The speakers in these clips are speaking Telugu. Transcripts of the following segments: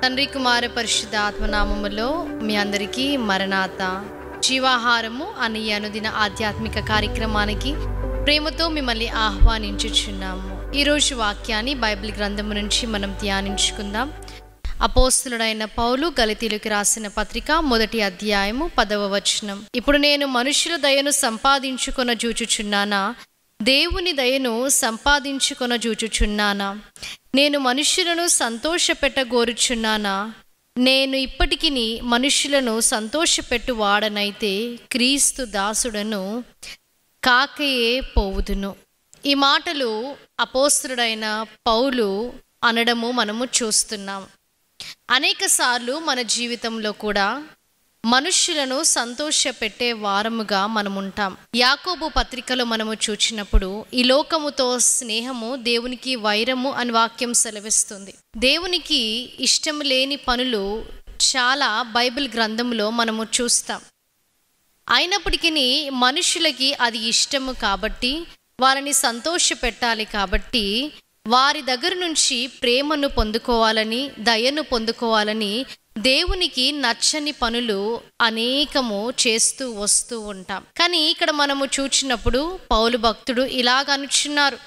తండ్రి కుమార పరిశుద్ధ ఆత్మనామములో మీ అందరికీ మరణాత జీవాహారము అనే అనుదిన ఆధ్యాత్మిక కార్యక్రమానికి ప్రేమతో మిమ్మల్ని ఆహ్వానించుచున్నాము. ఈరోజు వాక్యాన్ని బైబిల్ గ్రంథము నుంచి మనం ధ్యానించుకుందాం. అపోస్తలుడైన పౌలు గలతీయులకు రాసిన పత్రిక 1వ అధ్యాయము 10వ వచనం. ఇప్పుడు నేను మనుషుల దయను సంపాదించుకొన జూచుచున్నానా, దేవుని దయను సంపాదించుకొన జూచుచున్నానా? నేను మనుషులను సంతోషపెట్టగోరుచున్నానా? నేను ఇప్పటికి మనుషులను సంతోషపెట్టు వాడనైతే క్రీస్తు దాసుడను కాకయే పోవుదును. ఈ మాటలు అపోస్తలుడైన పౌలు అనడము మనము చూస్తున్నాం. అనేక సార్లు మన జీవితంలో కూడా మనుష్యులను సంతోషపెట్టే వారముగా మనముంటాం. యాకోబు పత్రికలో మనము చూచినప్పుడు ఈ లోకముతో స్నేహము దేవునికి వైరము అని వాక్యం సెలవిస్తుంది. దేవునికి ఇష్టం లేని పనులు చాలా బైబిల్ గ్రంథంలో మనము చూస్తాం. అయినప్పటికీ మనుషులకి అది ఇష్టము కాబట్టి, వారిని సంతోషపెట్టాలి కాబట్టి, వారి దగ్గర నుంచి ప్రేమను పొందుకోవాలని, దయను పొందుకోవాలని దేవునికి నచ్చని పనులు అనేకము చేస్తూ వస్తూ ఉంటాం. కానీ ఇక్కడ మనము చూచినప్పుడు పౌలు భక్తుడు ఇలాగ అనుచున్నారు,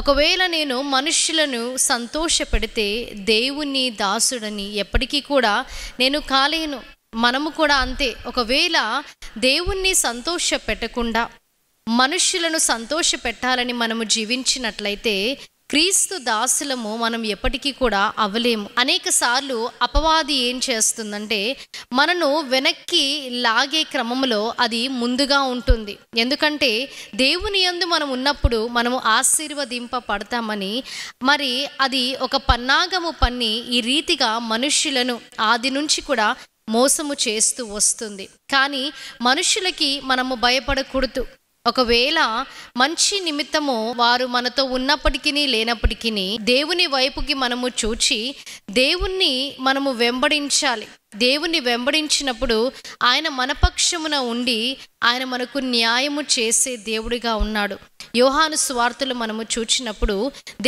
ఒకవేళ నేను మనుషులను సంతోషపెడితే దేవుని దాసుడని ఎప్పటికీ కూడా నేను కాలేను. మనము కూడా అంతే. ఒకవేళ దేవుణ్ణి సంతోష పెట్టకుండా మనుష్యులను సంతోష పెట్టాలని మనము జీవించినట్లయితే క్రీస్తు దాసులము మనం ఎప్పటికీ కూడా అవ్వలేము. అనేక సార్లు అపవాది ఏం చేస్తుందంటే మనను వెనక్కి లాగే క్రమంలో అది ముందుగా ఉంటుంది. ఎందుకంటే దేవుని యందు మనం ఉన్నప్పుడు మనము ఆశీర్వదింపబడతామని, మరి అది ఒక పన్నాగము పన్ని ఈ రీతిగా మనుష్యులను ఆది నుంచి కూడా మోసము చేస్తూ వస్తుంది. కానీ మనుషులకి మనము భయపడకూడదు. ఒకవేళ మంచి నిమిత్తము వారు మనతో ఉన్నప్పటికీ లేనప్పటికీ దేవుని వైపుకి మనము చూచి దేవుణ్ణి మనము వెంబడించాలి. దేవుణ్ణి వెంబడించినప్పుడు ఆయన మన పక్షమున ఉండి ఆయన మనకు న్యాయము చేసే దేవుడిగా ఉన్నాడు. యోహాను సువార్తలు మనము చూచినప్పుడు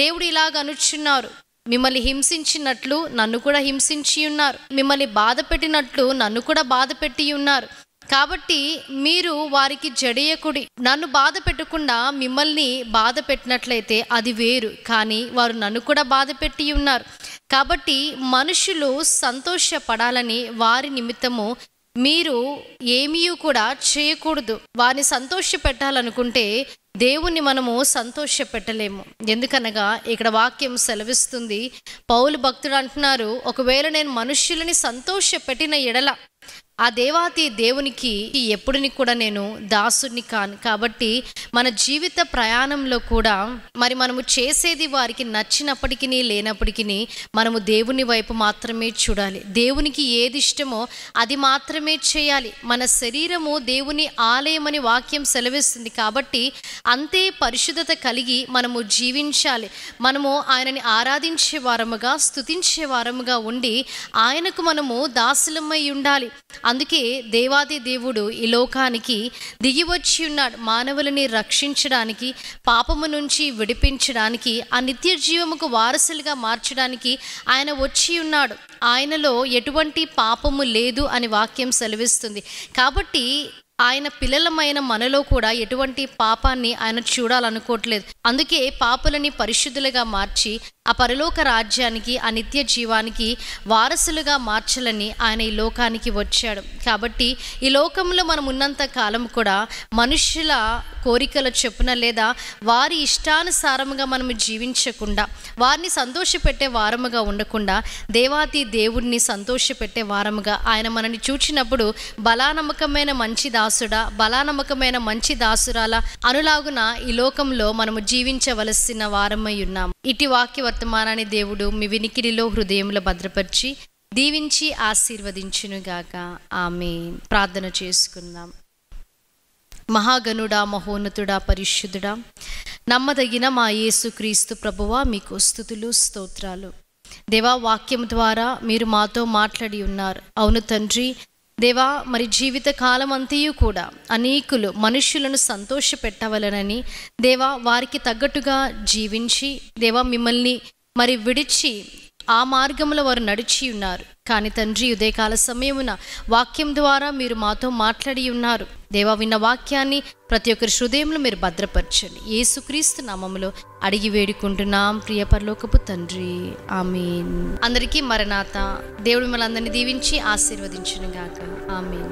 దేవుడు ఇలాగ అనుచున్నారు, మిమ్మల్ని హింసించినట్లు నన్ను కూడా హింసించి ఉన్నారు, మిమ్మల్ని బాధ పెట్టినట్లు నన్ను కూడా బాధ పెట్టి ఉన్నారు. కాబట్టి మీరు వారికి జడియకుడి. నన్ను బాధ పెట్టకుండా మిమ్మల్ని బాధ పెట్టినట్లయితే అది వేరు, కానీ వారు నన్ను కూడా బాధ పెట్టి ఉన్నారు. కాబట్టి మనుషులు సంతోషపడాలని వారి నిమిత్తము మీరు ఏమీ కూడా చేయకూడదు. వారిని సంతోష పెట్టాలనుకుంటే దేవుణ్ణి మనము సంతోష పెట్టలేము. ఎందుకనగా ఇక్కడ వాక్యం సెలవిస్తుంది, పౌలు భక్తుడు అంటున్నారు, ఒకవేళ నేను మనుష్యులని సంతోష పెట్టిన ఎడల ఆ దేవాతి దేవునికి ఎప్పుడుని కూడా నేను దాసుని కాను. కాబట్టి మన జీవిత ప్రయాణంలో కూడా మరి మనము చేసేది వారికి నచ్చినప్పటికీ లేనప్పటికీ మనము దేవుని వైపు మాత్రమే చూడాలి. దేవునికి ఏది ఇష్టమో అది మాత్రమే చేయాలి. మన శరీరము దేవుని ఆలయమని వాక్యం సెలవిస్తుంది. కాబట్టి అంతే పరిశుద్ధత కలిగి మనము జీవించాలి. మనము ఆయనని ఆరాధించే వారముగా, స్తుతించే వారముగా ఉండి ఆయనకు మనము దాసులమై ఉండాలి. అందుకే దేవాది దేవుడు ఈ లోకానికి దిగి వచ్చి ఉన్నాడు, మానవులని రక్షించడానికి, పాపము నుంచి విడిపించడానికి, ఆ నిత్య జీవముకు వారసులుగా మార్చడానికి ఆయన వచ్చి ఉన్నాడు. ఆయనలో ఎటువంటి పాపము లేదు అని వాక్యం సెలవిస్తుంది. కాబట్టి ఆయన పిల్లలమైన మనలో కూడా ఎటువంటి పాపాన్ని ఆయన చూడాలనుకోవట్లేదు. అందుకే పాపులని పరిశుద్ధులుగా మార్చి ఆ పరలోక రాజ్యానికి, ఆ నిత్య జీవానికి వారసులుగా మార్చాలని ఆయన ఈ లోకానికి వచ్చాడు. కాబట్టి ఈ లోకంలో మనం ఉన్నంత కాలం కూడా మనుషుల కోరికల చొప్పున లేదా వారి ఇష్టానుసారముగా మనము జీవించకుండా, వారిని సంతోషపెట్టే వారముగా ఉండకుండా దేవాతి దేవుడిని సంతోషపెట్టే వారముగా ఆయన మనని చూచినప్పుడు బలానమ్మకమైన మంచి దాసుడా, బలానమ్మకమైన మంచి దాసురాల అనులాగున ఈ లోకంలో మనము జీవించవలసిన వారమై ఉన్నాము. ఇటు వాక్య వర్తమానాన్ని దేవుడు మీ వినికిడిలో, హృదయంలో భద్రపరిచి దీవించి ఆశీర్వదించునుగాక. ఆమేన్. ప్రార్థన చేసుకుందాం. మహాగణుడా, మహోన్నతుడా, పరిశుద్ధుడా, నమ్మదగిన మా యేసు క్రీస్తు ప్రభువా, మీకు స్తుతులు, స్తోత్రాలు. దేవా, వాక్యం ద్వారా మీరు మాతో మాట్లాడి ఉన్నారు. అవును తండ్రి, దేవా, మరి జీవిత కాలం అంతయు కూడా అనేకులు మనుష్యులను సంతోష పెట్టవలనని దేవా వారికి తగ్గట్టుగా జీవించి దేవా మిమ్మల్ని మరి విడిచి ఆ మార్గంలో వారు నడిచి ఉన్నారు. కానీ తండ్రి, ఉదయకాల సమయమున వాక్యం ద్వారా మీరు మాతో మాట్లాడి ఉన్నారు. దేవా, విన్న వాక్యాన్ని ప్రతి ఒక్కరి హృదయంలో మీరు భద్రపరచండి. యేసుక్రీస్తు నామములో అడిగి వేడుకుంటున్నాం ప్రియ పరలోకపు తండ్రి, ఆమేన్. అందరికీ మరణాత. దేవుడు మిమ్మల్ని అందరినీ దీవించి ఆశీర్వదించును గాక. ఆమేన్.